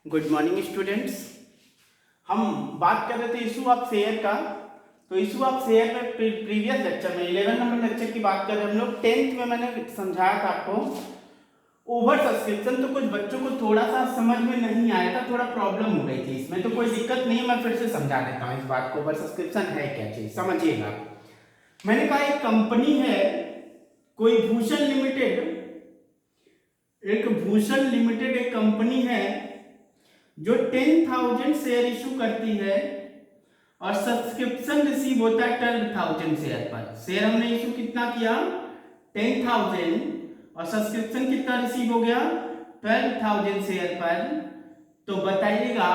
Good morning students. हम बात कर रहे थे इशू ऑफ शेयर का। तो इशू ऑफ शेयर में प्रीवियस लेक्चर में 11 नंबर लेक्चर की बात कर रहे हैं हम लोग। 10th में मैंने समझाया था आपको ओवर सब्सक्रिप्शन। तो कुछ बच्चों को थोड़ा सा समझ में नहीं आया था, थोड़ा प्रॉब्लम हो गई थी इसमें। तो कोई दिक्कत नहीं है, मैं फिर से समझा देता हूँ इस बात को। ओवर सब्सक्रिप्शन है क्या चीज, समझिएगा। मैंने कहा एक कंपनी है, कोई भूषण लिमिटेड, एक भूषण लिमिटेड एक कंपनी है जो 10,000 शेयर इशू करती है और सब्सक्रिप्शन रिसीव होता है 12,000 शेयर पर। शेयर हमने इशू कितना किया, 10,000, और सब्सक्रिप्शन कितना रिसीव हो गया, 12,000 शेयर पर। तो बताइएगा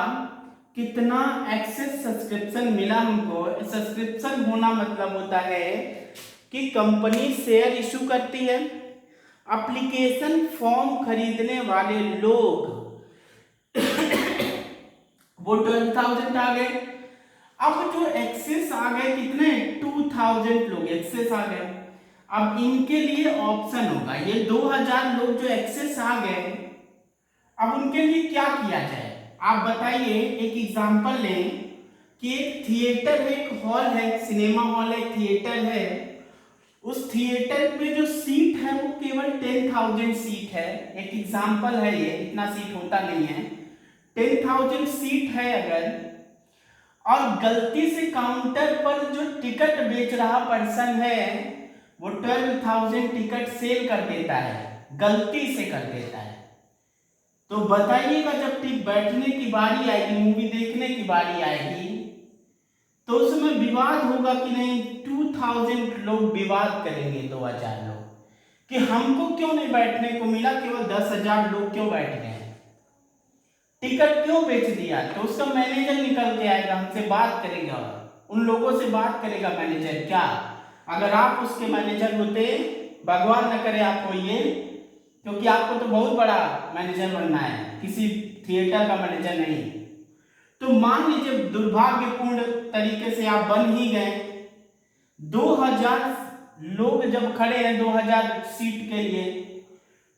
कितना एक्सेस सब्सक्रिप्शन मिला हमको। सब्सक्रिप्शन होना मतलब होता है कि कंपनी शेयर इशू करती है, एप्लीकेशन फॉर्म खरीदने वाले लोग वो 12,000 आ गए। अब जो एक्सेस आ गए कितने, 2,000 लोग एक्सेस आ गए। अब इनके लिए ऑप्शन होगा, ये 2,000 लोग जो एक्सेस आ गए, अब उनके लिए क्या किया जाए। आप बताइए, एक एग्जांपल लें कि एक थिएटर है, एक हॉल है, सिनेमा हॉल है, थिएटर है। उस थिएटर में जो सीट है वो केवल 10,000 सीट है। एक एग्जांपल है ये, इतना सीट होता नहीं है। 10,000 सीट है अगर, और गलती से काउंटर पर जो टिकट बेच रहा पर्सन है वो 12,000 टिकट सेल कर देता है, गलती से कर देता है। तो बताइएगा जब ठीक बैठने की बारी आएगी, मूवी देखने की बारी आएगी, तो उसमें विवाद होगा कि नहीं। 2,000 लोग विवाद करेंगे, 2,000 लोग, कि हमको क्यों नहीं बैठने को मिला, केवल 10,000 लोग क्यों बैठ गए, टिकट क्यों बेच दिया। तो उसका मैनेजर निकल के आएगा, हमसे बात करेगा, उन लोगों से बात करेगा मैनेजर। क्या अगर आप उसके मैनेजर होते, भगवान न करे आप होइए, क्योंकि आपको तो बहुत बड़ा मैनेजर बनना है, किसी थिएटर का मैनेजर नहीं। तो मान लीजिए दुर्भाग्यपूर्ण तरीके से आप बन ही गए। 2,000 लोग जब खड़े हैं 2,000 सीट के लिए,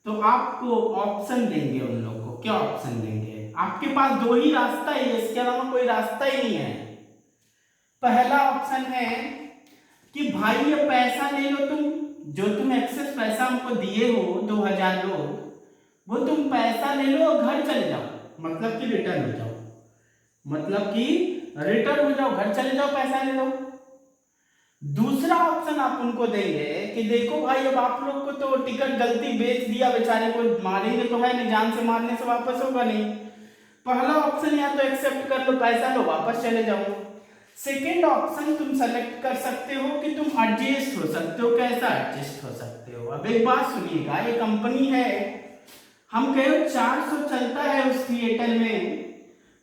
तो आपको ऑप्शन देंगे उन लोगों को। क्या ऑप्शन देंगे, आपके पास दो ही रास्ता है, इसके अलावा कोई रास्ता ही नहीं है। पहला ऑप्शन है कि भाई ये पैसा ले लो तुम, जो तुम एक्सेस पैसा हमको दिए हो 2,000 लोग, वो तुम पैसा ले लो और घर चले जाओ, मतलब कि रिटर्न हो जाओ, मतलब कि रिटर्न हो जाओ, घर चले जाओ, पैसा ले लो। दूसरा ऑप्शन आप उनको देंगे कि देखो भाई, अब आप लोग को तो टिकट गलती बेच दिया, बेचारे को मारेंगे तो है नहीं, जान से मारने से वापस होगा नहीं। पहला ऑप्शन या तो एक्सेप्ट कर लो, पैसा लो, वापस चले जाओ। सेकेंड ऑप्शन तुम सेलेक्ट कर सकते हो कि तुम एडजस्ट हो सकते हो। कैसा एडजस्ट हो सकते हो, अब एक बात सुनिएगा। ये कंपनी है, हम कहे 400 चलता है उस थिएटर में।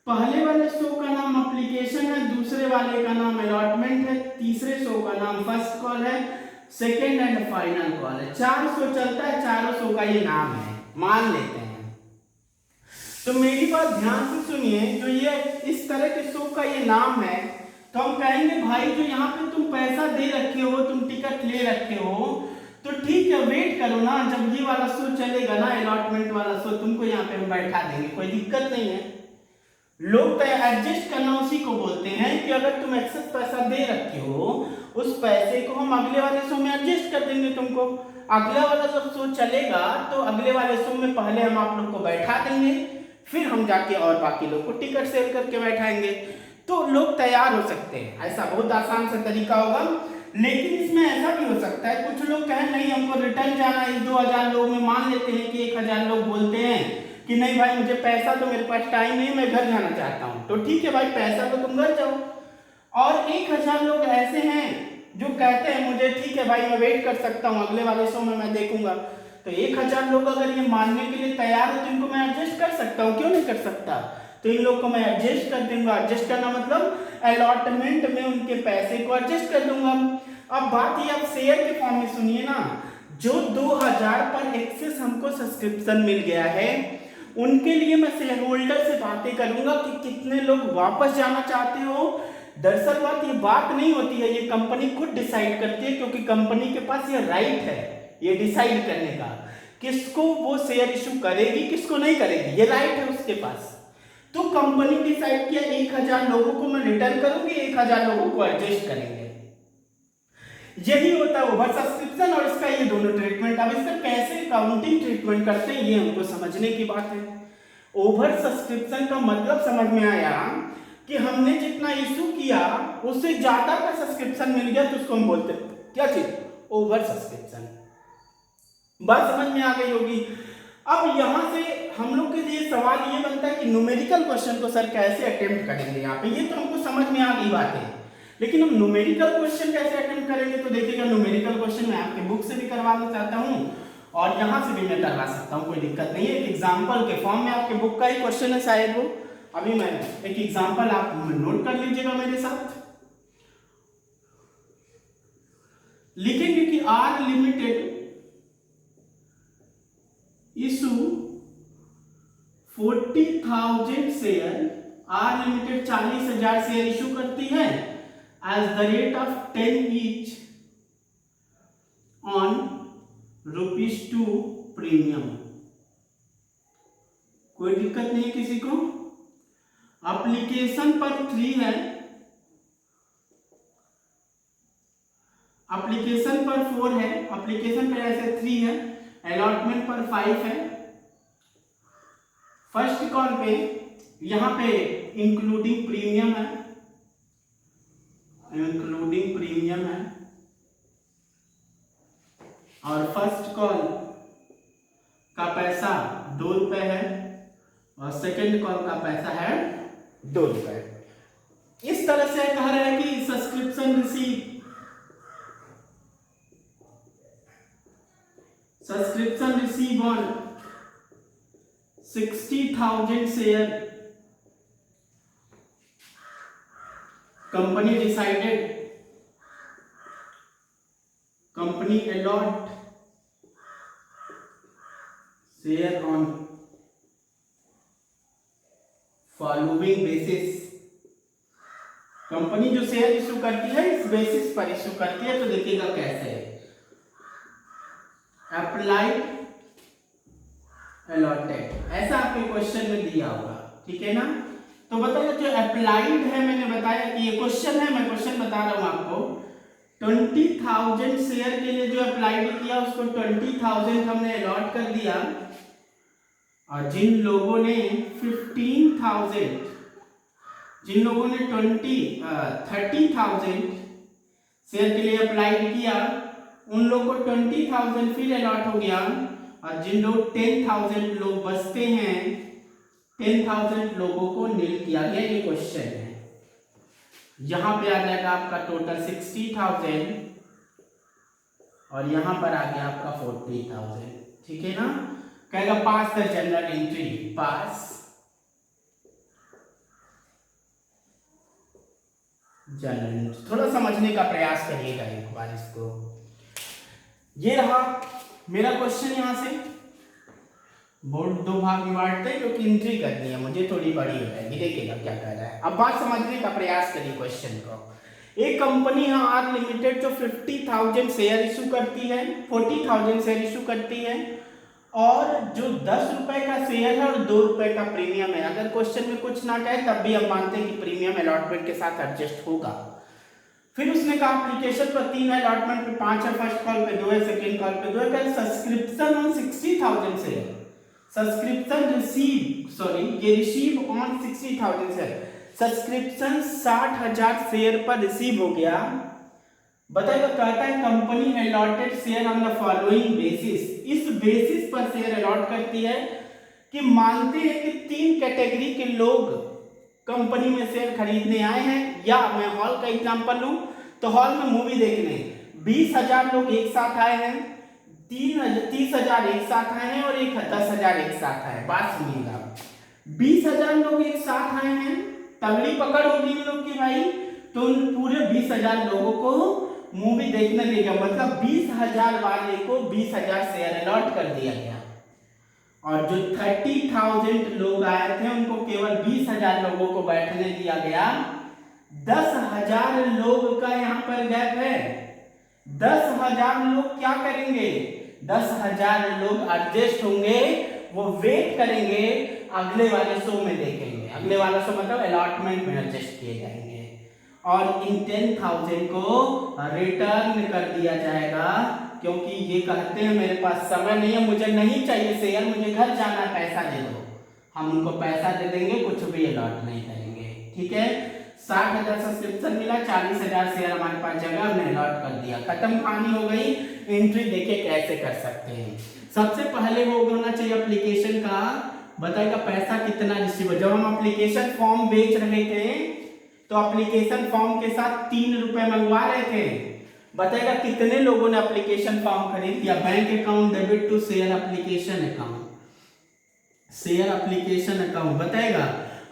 पहले वाले शो का नाम एप्लीकेशन है, दूसरे वाले का नाम अलॉटमेंट है, तीसरे शो का नाम फर्स्ट कॉल है, सेकेंड एंड फाइनल कॉल है। 400 चलता है, चारों शो का ये नाम है, मान लेते हैं। तो मेरी बात ध्यान से सुनिए, जो ये इस तरह के शो का ये नाम है, तो हम कहेंगे भाई जो यहाँ पे तुम पैसा दे रखे हो, तुम टिकट ले रखे हो, तो ठीक है वेट करो ना, जब ये वाला शो चलेगा ना, अलॉटमेंट वाला शो, तुमको यहाँ पे हम बैठा देंगे, कोई दिक्कत नहीं है। लोग एडजस्ट करना उसी को बोलते हैं कि अगर तुम एक्सेस पैसा दे रखे हो, उस पैसे को हम अगले वाले शो में एडजस्ट कर देंगे तुमको। अगला वाला जब शो चलेगा तो अगले वाले शो में पहले हम आप लोग को बैठा देंगे, फिर हम जाके और बाकी लोग को टिकट सेल करके बैठाएंगे। तो लोग तैयार हो सकते हैं, ऐसा बहुत आसान सा तरीका होगा। लेकिन इसमें ऐसा भी हो सकता है, कुछ लोग कहें नहीं हमको रिटर्न जाना है। इस 2,000 लोग में मान लेते हैं कि 1,000 लोग बोलते हैं कि नहीं भाई मुझे पैसा तो, मेरे पास टाइम नहीं, मैं घर जाना चाहता हूँ। तो ठीक है भाई, पैसा तो तुम घर जाओ। और 1,000 लोग ऐसे हैं जो कहते हैं मुझे ठीक है भाई, मैं वेट कर सकता हूँ, अगले वाले शो में मैं देखूंगा। तो 1,000 लोग अगर ये मानने के लिए तैयार है तो इनको मैं एडजस्ट कर सकता हूँ, क्यों नहीं कर सकता। तो इन लोग को मैं एडजस्ट कर दूंगा। एडजस्ट करना मतलब अलॉटमेंट में उनके पैसे को एडजस्ट कर दूंगा। अब बात ये, आप शेयर के फॉर्म में सुनिए ना, जो 2,000 पर एक्सेस हमको सब्सक्रिप्शन मिल गया है, उनके लिए मैं शेयर होल्डर से बातें करूंगा कि कितने लोग वापस जाना चाहते हो। दरअसल बात ये बात नहीं होती है, ये कंपनी खुद डिसाइड करती है, क्योंकि कंपनी के पास ये राइट है ये डिसाइड करने का किसको वो शेयर इशू करेगी, किसको नहीं करेगी, ये राइट है उसके पास। तो कंपनी डिसाइड किया 1000 लोगों को मैं रिटर्न करूंगी, 1000 लोगों को एडजस्ट करेंगे। यही होता है ओवर सब्सक्रिप्शन और इसका ये दोनों ट्रीटमेंट। अब इसका कैसे काउंटिंग ट्रीटमेंट करते हैं ये हमको समझने की बात है। ओवर सब्सक्रिप्शन का मतलब समझ में आया कि हमने जितना इशू किया उससे ज्यादा का सब्सक्रिप्शन मिल गया, तो उसको हम बोलते हैं क्या चीज, ओवर सब्सक्रिप्शन। बात समझ में आ गई होगी। अब यहां से हम लोग के लिए सवाल ये बनता है कि न्यूमेरिकल क्वेश्चन को सर कैसे अटेम्प्ट करेंगे यहाँ पे, ये तो हमको समझ में आ गई बात है, लेकिन हम न्यूमेरिकल क्वेश्चन कैसे अटेम्प्ट करेंगे। तो देखिएगा न्यूमेरिकल क्वेश्चन मैं आपके बुक से भी करवाना चाहता हूँ और यहाँ से भी मैं करवा सकता हूँ, कोई दिक्कत नहीं है। एक एग्जाम्पल के फॉर्म में आपके बुक का ही क्वेश्चन है शायद वो, अभी मैं एक एग्जाम्पल आप नोट कर लीजिएगा मेरे साथ। लिखेंगे कि R limited issue 40,000 share, R limited 40,000 share issue करती है as the rate of 10 each on ₹2 premium. कोई दिक्कत नहीं है किसी को। एप्लीकेशन पर 3 है, एप्लीकेशन पर 4 है, एप्लीकेशन पर ऐसे 3 है, अलॉटमेंट पर 5 है। फर्स्ट कॉल पे यहां पे इंक्लूडिंग प्रीमियम है, इंक्लूडिंग प्रीमियम है, और फर्स्ट कॉल का पैसा ₹2 है और सेकंड कॉल का पैसा है ₹2। इस तरह से कह रहा है कि subscription receive on 60,000 share, company decided, company allot share on following basis. Company जो शेयर इशू करती है इस बेसिस पर इशू करती है। तो देखिएगा कैसे है, अप्लाइड अलॉटेड, ऐसा आपके क्वेश्चन में दिया होगा, ठीक है ना। तो बताइए जो अप्लाइड है, मैंने बताया कि ये क्वेश्चन है, मैं क्वेश्चन बता रहा हूं आपको। 20,000 शेयर के लिए जो अप्लाइड किया उसको 20,000 हमने अलॉट कर दिया, और जिन लोगों ने 15,000, जिन लोगों ने 30,000 शेयर के लिए अप्लाइड किया उन लोगों को 20,000 फिर अलॉट हो गया, और जिन लोग 10,000 लोग बचते हैं 10,000 लोगों को नील किया गया। ये क्वेश्चन है, यहां पे आ जाएगा आपका टोटल 60,000 और यहां पर आ गया आपका 40,000, ठीक है ना। कहेगा pass the general entry, pass general. थोड़ा समझने का प्रयास करिएगा एक बार इसको। ये रहा मेरा क्वेश्चन, यहां से बोर्ड 2 भाग में बांटते हैं क्योंकि एंट्री करनी है मुझे, थोड़ी बड़ी हो जाएगी। देखिएगा क्या कर रहा है, अब बात समझने का प्रयास करिए क्वेश्चन को। एक कंपनी है आर लिमिटेड जो 50,000 शेयर इशू करती है, 40,000 शेयर इशू करती है, और जो ₹10 का शेयर है और ₹2 का प्रीमियम है। अगर क्वेश्चन में कुछ ना कहे तब भी हम मानते हैं कि प्रीमियम अलॉटमेंट के साथ एडजस्ट होगा। फिर उसने कहा एप्लीकेशन पर 3 है, अलॉटमेंट पे 5 है, फर्स्ट कॉल पे 2 है, सेकंड कॉल पे 2 है। कल subscription on 60,000 share, subscription receive on 60,000 share, subscription 60,000 share पर रिसीव हो गया। बताइएगा, कहता है company allotted share on the following basis, इस बेसिस पर शेयर अलॉट करती है कि मानते हैं कि 3 कैटेगरी के लोग कंपनी में शेयर खरीदने आए हैं, या मैं हॉल का एग्जांपल लूं तो हॉल में मूवी देखने 20,000 लोग एक साथ आए हैं, 30,000 एक साथ आए हैं और 10,000 एक साथ आए। बात सुनिएगा, 20,000 लोग एक साथ आए हैं, तगड़ी पकड़ होगी इन लोग की भाई, तो उन पूरे 20,000 लोगों को मूवी देखने देगा, मतलब 20,000 वाले को 20,000 शेयर अलॉट कर दिया गया, और जो 30,000 लोग आए थे उनको केवल 20,000 लोगों को बैठने दिया गया। 10,000 लोग का यहाँ पर गैप है, 10,000 लोग क्या करेंगे, 10,000 लोग एडजस्ट होंगे वो वेट करेंगे, अगले वाले शो में देखेंगे। अगले वाला शो मतलब अलॉटमेंट में एडजस्ट किए जाएंगे और इन 10,000 को रिटर्न कर दिया जाएगा, क्योंकि ये कहते हैं मेरे पास समय नहीं है, मुझे नहीं चाहिए शेयर, मुझे घर जाना, पैसा दे दो। हम उनको पैसा दे देंगे, कुछ भी अलॉट नहीं करेंगे। ठीक है, 60,000 सब्सक्रिप्शन मिला, 40,000 शेयर हमारे पास जगह, हमने अलॉट कर दिया, खत्म कहानी हो गई। एंट्री देखे कैसे कर सकते हैं। सबसे पहले वो होना चाहिए एप्लीकेशन का, बताएगा पैसा कितना रिसीव। जब हम एप्लीकेशन फॉर्म बेच रहे थे तो एप्लीकेशन फॉर्म के साथ 3 रुपए मंगवा रहे थे, बताएगा कितने लोगों ने एप्लीकेशन फॉर्म खरीद लिया। Bank account debit to share application account, share application account, बताएगा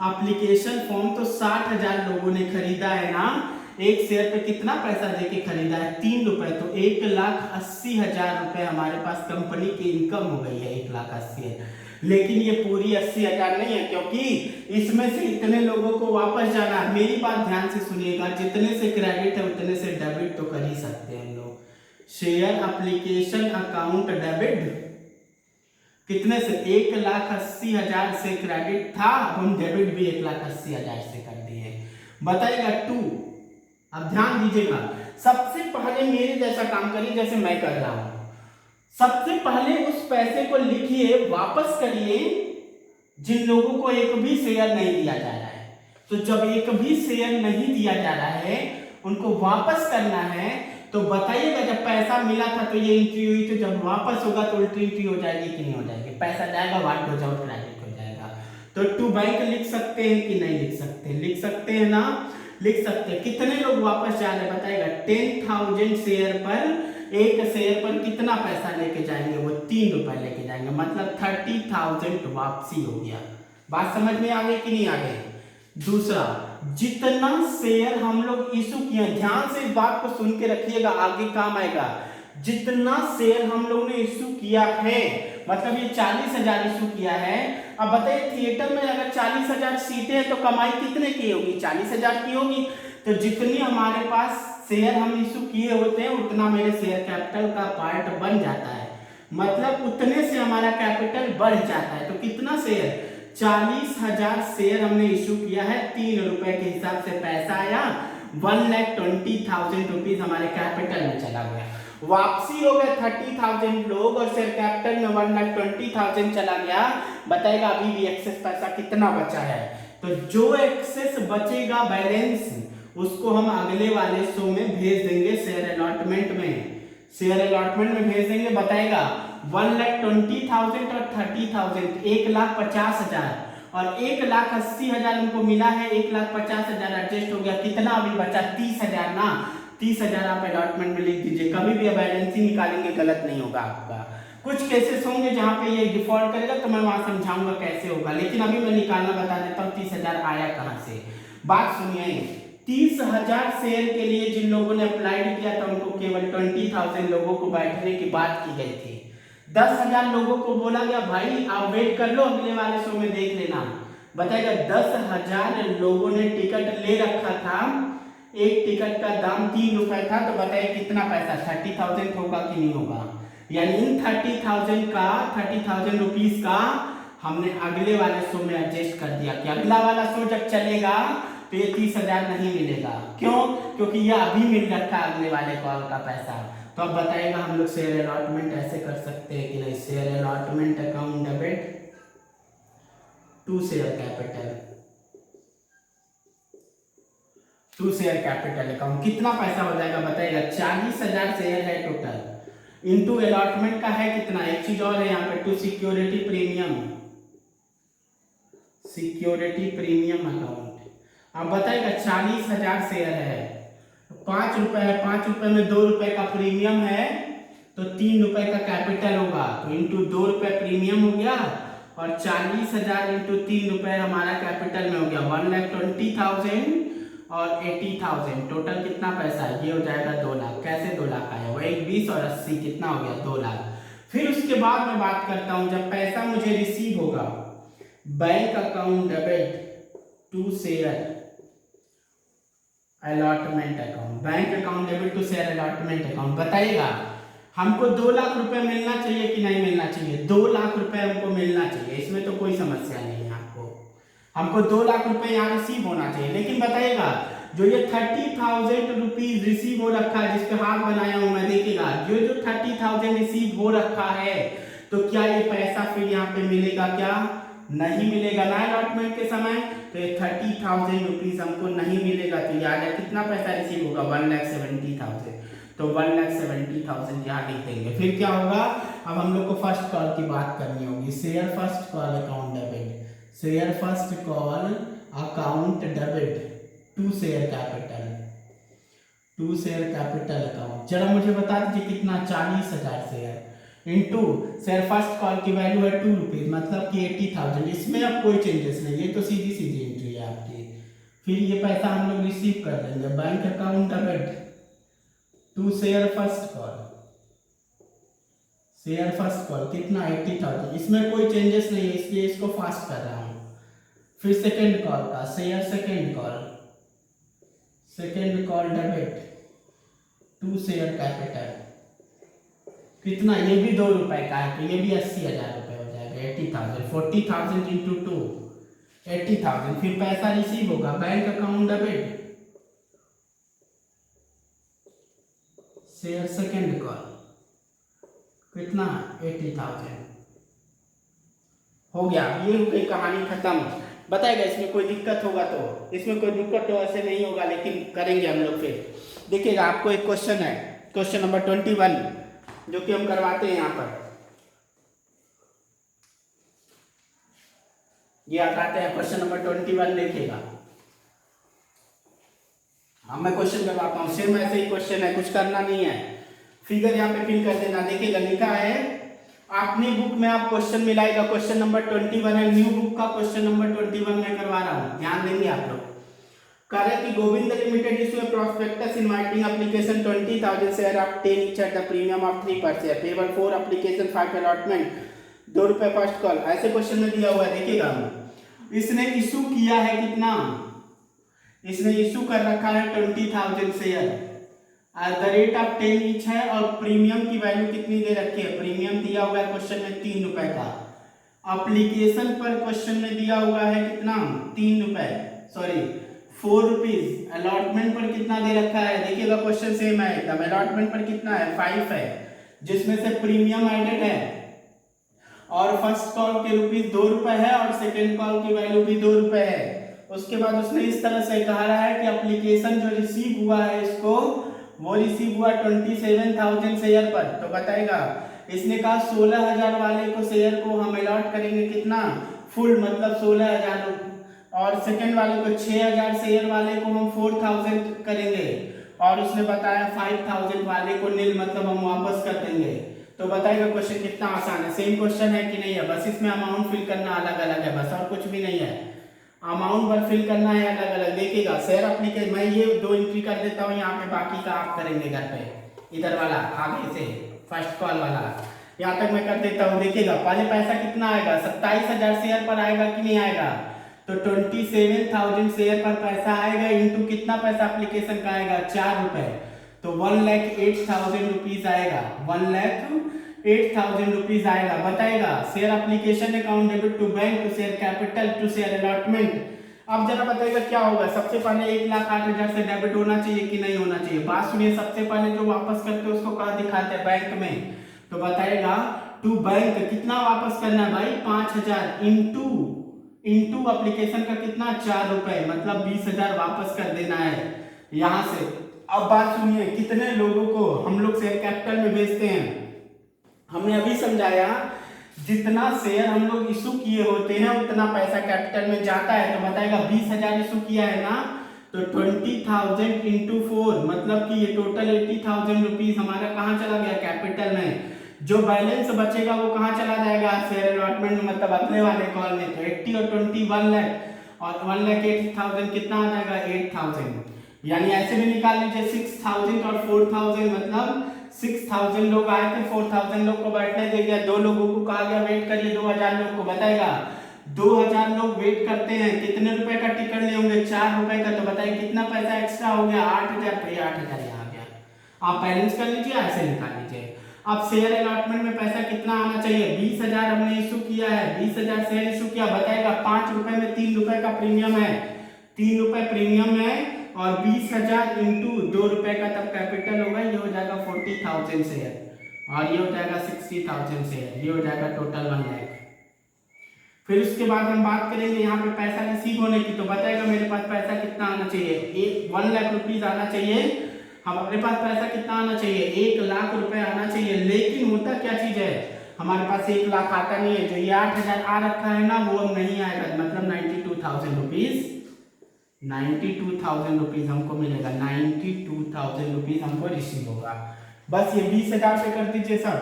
एप्लीकेशन फॉर्म तो 60,000 लोगों ने खरीदा है ना। एक शेयर पे कितना पैसा देके खरीदा है? 3 रुपए, तो 1,80,000 रुपए हमारे पास कंपनी की इनकम हो गई है, 1,80,000। लेकिन ये पूरी 80,000 नहीं है, क्योंकि इसमें से इतने लोगों को वापस जाना है। मेरी बात ध्यान से सुनिएगा, जितने से क्रेडिट है उतने से डेबिट तो कर ही सकते हैं हम लोग। शेयर एप्लीकेशन अकाउंट डेबिट कितने से? 1,80,000 से क्रेडिट था, हम डेबिट भी 1,80,000 से कर दिए। बताइएगा 2। अब ध्यान दीजिएगा, सबसे पहले मेरे जैसा काम करिए जैसे मैं कर रहा हूं। सबसे पहले उस पैसे को लिखिए, वापस करिए जिन लोगों को एक भी शेयर नहीं दिया जा रहा है। तो जब एक भी शेयर नहीं दिया जा रहा है, उनको वापस करना है। तो बताइएगा जब पैसा मिला था तो ये एंट्री हुई, तो जब वापस होगा तो उल्टी एंट्री हो जाएगी कि नहीं हो जाएगी? पैसा जाएगा, वाट हो जाओ, क्रेडिट हो जाएगा। तो टू बैंक लिख सकते हैं कि नहीं लिख सकते? लिख सकते हैं ना, लिख सकते हैं। कितने लोग वापस जा रहे हैं बताएगा? 10,000 शेयर पर, एक शेयर पर कितना पैसा लेके जाएंगे? वो 3 रुपए लेके जाएंगे, मतलब 30,000 वापसी हो गया। बात समझ में आ गई कि नहीं आ गई? दूसरा, जितना शेयर हम लोग इशू किए, ध्यान से इस बात को सुन के रखिएगा, आगे काम आएगा। जितना शेयर हम लोग ने इशू किया है, मतलब ये 40,000 इशू किया है। अब बताइए थिएटर में अगर 40,000 सीटें हैं तो कमाई कितने की होगी? 40,000 की होगी। तो जितनी हमारे पास शेयर हम इशू किए होते हैं उतना मेरे शेयर कैपिटल का पार्ट बन जाता है, मतलब उतने से हमारा कैपिटल बढ़ जाता है। तो कितना शेयर? 40,000 शेयर हमने इशू किया है, 3 रुपए के हिसाब से पैसा आया, 1,20,000 रुपीज हमारे कैपिटल में चला गया। वापसी हो गया 30,000 लोग और शेयर कैपिटल में 1,20,000 चला गया। बताएगा अभी भी एक्सेस पैसा कितना बचा है? तो जो एक्सेस बचेगा बैलेंस, उसको हम अगले वाले शो में भेज देंगे शेयर अलॉटमेंट में, शेयर अलॉटमेंट में भेज देंगे। बताएगा 1,20,000 और 30,000, 1,50,000 और 1,80,000 उनको मिला है, 1,50,000 एडजस्ट हो गया। कितना अभी बचा? 30,000 ना, 30,000 आप अलॉटमेंट में लिख दीजिए। कभी भी बैलेंसिंग निकालेंगे गलत नहीं होगा आपका। कुछ केसेस होंगे जहां पे ये डिफॉल्ट करेगा तो मैं वहां समझाऊंगा कैसे होगा, लेकिन अभी मैं निकालना बता देता हूँ 30,000 आया कहां से। बात सुनिए, 30,000 शेयर के लिए जिन लोगों ने अप्लाइड किया था उनको केवल 20,000 लोगों को बैठने की बात की गई थी। 10,000 लोगों को बोला गया भाई आप वेट कर लो, अगले वाले शो में देख लेना। बताएगा 10,000 लोगों ने टिकट ले रखा था, एक टिकट का दाम 3 रुपए था। तो बताइए कितना पैसा? 30,000 होगा कि नहीं होगा? यानी इन 30,000 रुपीज का हमने अगले वाले शो में एडजस्ट कर दिया कि अगला वाला शो जब चलेगा तो ये 30,000 नहीं मिलेगा। क्यों? क्योंकि ये अभी मिल रखा है अगले वाले कॉल का पैसा। तो अब बताएगा हम लोग शेयर अलॉटमेंट ऐसे कर सकते हैं कि नहीं? Share allotment account debit to share capital, to share capital account कितना पैसा हो जाएगा? बताएगा 40,000 शेयर है टोटल, इनटू अलॉटमेंट का है कितना? एक चीज और है यहाँ पे, to security premium, security premium account. अब बताएगा 40,000 शेयर है, 5 रुपए है, 5 रुपए में 2 रुपए का प्रीमियम है, तो 3 रुपए का कैपिटल होगा, तो इंटू 2 रुपए प्रीमियम हो गया और 40,000 इंटू 3 रुपए हमारा कैपिटल में हो गया 1,20,000 और 80,000, टोटल कितना पैसा है? ये हो जाएगा 2 लाख। कैसे 2 लाख आया? वो 1, 20 और 80 कितना हो गया? 2 लाख। फिर उसके बाद मैं बात करता हूं जब पैसा मुझे रिसीव होगा, bank account debit to share allotment account, bank account debit to share allotment account. बताइएगा हमको 2 लाख रुपए मिलना चाहिए कि नहीं मिलना चाहिए? 2 लाख रुपए हमको मिलना चाहिए, इसमें तो कोई समस्या नहीं है। हमको 2 लाख रुपए यहाँ रिसीव होना चाहिए। लेकिन बताइएगा जो ये 30,000 रुपीज रिसीव हो रखा है, जिसपे हाथ बनाया हूं मैं, देखिएगा जो 30,000 रिसीव हो रखा है, तो क्या ये पैसा फिर यहाँ पे मिलेगा? क्या नहीं मिलेगा ना अलॉटमेंट के समय? तो ये 30,000 रुपीज हमको नहीं मिलेगा। तो याद है कितना पैसा रिसीव होगा? 1,70,000। तो 1,70,000 यहाँ लिख देंगे। फिर क्या होगा? अब हम लोग को फर्स्ट कॉल की बात करनी होगी। Share first call account debit, share first call account debit to share capital, to share capital account. जरा मुझे बता दीजिए कितना? 40,000 share into share first call की वैल्यू है 2 रुपीज, मतलब कि 80,000। इसमें अब कोई चेंजेस नहीं, ये तो सीधी सीधी एंट्री है आपकी। फिर ये पैसा हम लोग रिसीव कर लेंगे। Bank account debit to share first call, share first call कितना? 80,000। इसमें कोई चेंजेस नहीं है, इसलिए इसको फास्ट कर रहा हूं। फिर सेकेंड कॉल का share second call, second call debit to share capital कितना? ये भी 2 रुपए का है, तो ये भी 80,000 रुपए हो जाएगा। 80,000, 40,000 इंटू 2, 80,000। फिर पैसा रिसीव होगा bank account debit share second call कितना? 80,000 हो गया। ये हो गई कहानी खत्म। बताएगा इसमें कोई दिक्कत होगा तो? इसमें कोई दिक्कत तो ऐसे नहीं होगा, लेकिन करेंगे हम लोग। फिर देखिएगा आपको एक क्वेश्चन है, क्वेश्चन नंबर 21, जो कि हम करवाते हैं यहाँ पर। ये आते हैं क्वेश्चन नंबर 21, देखिएगा। अब मैं क्वेश्चन करवाता हूँ, सेम ऐसे ही क्वेश्चन है, कुछ करना नहीं है। फिगर यहाँ पे फिल कर देना। देखिएगा लिखा है अपनी बुक में, आप क्वेश्चन मिलाएगा। क्वेश्चन नंबर 21 है, न्यू बुक का क्वेश्चन नंबर 21 मैं करवा रहा हूँ, ध्यान देंगे आप लोग। कह रहे कि Govind limited issue A prospectus inviting application 20,000 share of 10 each at the premium of 3 पर शेयर, पेबल 4 एप्लीकेशन 5 अलॉटमेंट, 2 रुपए फर्स्ट कॉल। ऐसे क्वेश्चन में दिया हुआ है। देखिएगा इसने इशू किया है कितना? इसने इशू कर रखा है 20,000 share at the rate of 10 each है, और प्रीमियम की वैल्यू कितनी दे रखी है? प्रीमियम दिया हुआ है क्वेश्चन में 3 रुपए का। एप्लीकेशन पर क्वेश्चन में दिया हुआ है कितना? 3 रुपए, सॉरी 4 रुपीज। अलॉटमेंट पर कितना दे रखा है? देखिएगा क्वेश्चन सेम है एकदम। अलॉटमेंट पर कितना है? 5 है, जिसमें से प्रीमियम एडेड है, और फर्स्ट कॉल के रुपीज 2 रुपए है, और सेकेंड कॉल की वैल्यू भी 2 रुपए है। उसके बाद उसने इस तरह से कहा रहा है कि एप्लीकेशन जो रिसीव हुआ है इसको, वो रिसीव हुआ 27,000 शेयर पर। तो बताएगा इसने कहा 16,000 वाले को शेयर को हम अलॉट करेंगे कितना? फुल, मतलब 16,000, और सेकंड वाले को 6,000 शेयर वाले को हम 4,000 करेंगे, और उसने बताया 5,000 वाले को नील, मतलब हम वापस कर देंगे। तो बताइएगा क्वेश्चन कितना आसान है। सेम क्वेश्चन है कि नहीं है? बस इसमें अमाउंट फिल करना अलग अलग है, बस और कुछ भी नहीं है। अमाउंट पर फिल करना है अलग अलग। देखिएगा शेयर एप्लीकेशन, मैं ये 2 एंट्री कर देता हूँ यहाँ पे, बाकी का आप करेंगे घर पे। इधर वाला आगे से फर्स्ट कॉल वाला यहाँ तक मैं कर देता हूँ। देखिएगा पहले पैसा कितना आएगा? 27,000 शेयर पर आएगा कि नहीं आएगा? तो 27,000 शेयर पर पैसा आएगा, इंटू कितना पैसा एप्लीकेशन का आएगा? 4 रुपए। तो 1,08,000 रुपीज आएगा, 1,08,000 रुपीज आएगा। बताएगा share application account debit to bank to share capital to share allotment. अब जरा बताइएगा क्या होगा? सबसे पहले 1,08,000 से डेबिट होना चाहिए कि नहीं होना चाहिए? बात सुनिए, सबसे पहले जो वापस करते हैं उसको कहाँ दिखाते हैं? बैंक में। तो बताएगा टू बैंक कितना वापस करना है भाई? 5,000 इंटू एप्लीकेशन का कितना? 4 रुपए, मतलब 20,000 वापस कर देना है यहां से। अब बात सुनिए, कितने लोगों को हम लोग शेयर कैपिटल में भेजते हैं? हमने अभी समझाया जितना शेयर हम लोग इशू किए होते हैं उतना पैसा कैपिटल में जाता है। तो बताएगा 20,000 इशू किया है ना, तो 20,000 इंटू 4, मतलब कि ये टोटल 80,000 रुपीज हमारा कहाँ चला गया? कैपिटल में। जो बैलेंस बचेगा वो कहाँ चला जाएगा? शेयर अलॉटमेंट में, मतलब अगले वाले कॉल में। तो 80 और 20 1 लाख, और 1,08,000 कितना आ जाएगा? 8,000। यानी ऐसे भी निकाल लीजिए 6,000 और 4,000, मतलब 6,000 लोग आए थे, 4,000 लोग को बैठने दे दिया, 2 लोगों को कहा गया वेट करिए 2,000 लोग को। बताएगा 2,000 लोग वेट करते हैं, कितने रुपए का टिकट लिए होंगे? 4 रुपए का। तो बताइए कितना पैसा एक्स्ट्रा हो गया? 8,000। तो 8,000 यहाँ आ गया। आप बैलेंस कर लीजिए, ऐसे निकाल लीजिए। अब शेयर अलॉटमेंट में पैसा कितना आना चाहिए, 20,000 हमने इशू किया है, 20,000 शेयर इशू किया, बताएगा 5 रुपए में 3 रुपए का प्रीमियम है, 3 रुपए प्रीमियम है, और 20,000 इंटू 2 रुपए का तब कैपिटल होगा, ये हो जाएगा 40,000 शेयर, और ये हो जाएगा 60,000 शेयर, ये हो जाएगा टोटल 1 लाख। फिर उसके बाद हम बात करेंगे यहाँ पे पैसा रिसीव होने की, तो बताएगा मेरे पास पैसा कितना आना चाहिए, 1 लाख रुपीज आना चाहिए, हमारे पास पैसा कितना आना चाहिए, 1 लाख रुपए आना चाहिए। लेकिन होता क्या चीज है, हमारे पास 1 लाख आता नहीं है, जो ये 8,000 आ रखा है ना वो नहीं आएगा, मतलब 92,000 रुपीज, 92,000 रुपीज हमको मिलेगा, 92,000 रुपीज हमको रिसीव होगा। बस ये 20,000 पे कर दीजिए सर,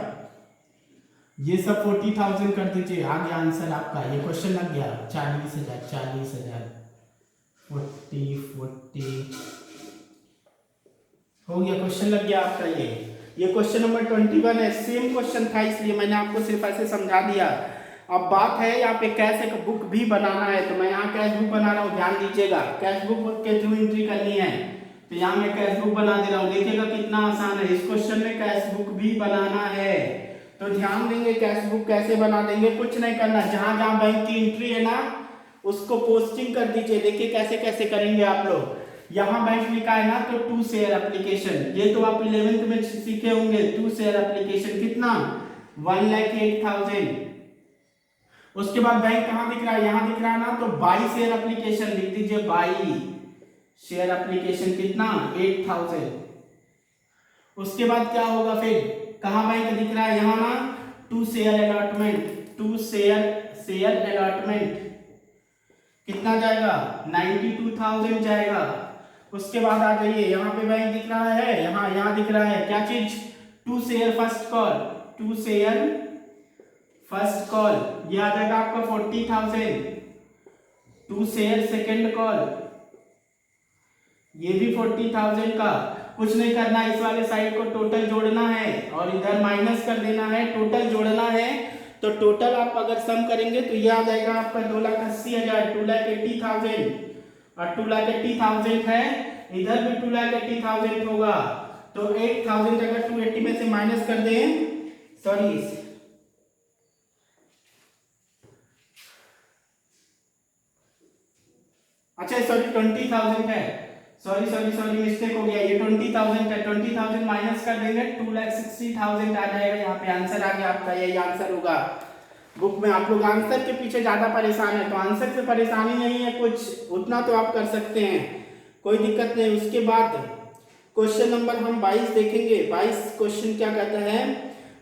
ये सब 40,000 कर दीजिए, आगे आंसर आपका, ये क्वेश्चन लग गया 40,000, 40,000, 40 हो गया, क्वेश्चन लग गया आपका। ये क्वेश्चन नंबर 21 है, सेम क्वेश्चन था इसलिए मैंने आपको सिर्फ ऐसे समझा दिया। अब बात है यहाँ पे कैश एक बुक भी बनाना है, तो मैं यहाँ कैश बुक बना रहा हूँ, ध्यान दीजिएगा, कैश बुक के थ्रू एंट्री करनी है, तो यहाँ मैं कैश बुक बना दे रहा हूँ, देखिएगा कितना आसान है, इस क्वेश्चन में कैश बुक भी बनाना है, तो ध्यान देंगे कैश बुक कैसे बना देंगे, कुछ नहीं करना, जहां जहां बैंक की एंट्री है ना उसको पोस्टिंग कर दीजिए, देखिए कैसे कैसे करेंगे आप लोग। यहाँ बैंक लिखा है ना तो 2 शेयर एप्लीकेशन, ये तो आप 11th में सीखे होंगे, 2 शेयर एप्लीकेशन कितना 1,08,000। उसके बाद बैंक कहाँ दिख रहा है, यहाँ दिख रहा है ना, तो 22 शेयर एप्लीकेशन लिख दीजिए, 22 शेयर एप्लीकेशन कितना 8,000। उसके बाद क्या होगा, फिर कहाँ बैंक दिख रहा है, यहाँ ना 2 शेयर अलॉटमेंट, 2 शेयर अलॉटमेंट कितना जाएगा 92,000 जाएगा। उसके बाद आ जाइए, यहाँ पे बैंक दिख रहा है, यहाँ दिख रहा है क्या चीज, 2 share first call, 2 share first call, ये आ जाएगा आपका 40,000, 2 शेयर सेकेंड कॉल, ये भी 40,000 का। कुछ नहीं करना, इस वाले साइड को टोटल जोड़ना है और इधर माइनस कर देना है, टोटल जोड़ना है, तो टोटल आप अगर सम करेंगे तो ये आ जाएगा आपका 2,80,000, 2,80,000, और 2,80,000 है, इधर भी 2,80,000 होगा, तो 8,000 अगर 280 में से माइनस कर दें, सॉरी अच्छा सॉरी 20,000 है, सॉरी मिस्टेक हो गया, ये 20,000 है, 20,000 माइनस कर देंगे 2,60,000 आ जाएगा, यहाँ पे आंसर आ गया आपका, यही आंसर होगा। बुक में आप लोग आंसर के पीछे ज्यादा परेशान है, तो आंसर से परेशानी नहीं है कुछ, उतना तो आप कर सकते हैं, कोई दिक्कत नहीं। उसके बाद क्वेश्चन नंबर हम 22 देखेंगे, 22 क्वेश्चन क्या कहता है,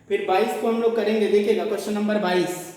फिर 22 को हम लोग करेंगे, देखिएगा क्वेश्चन नंबर 22।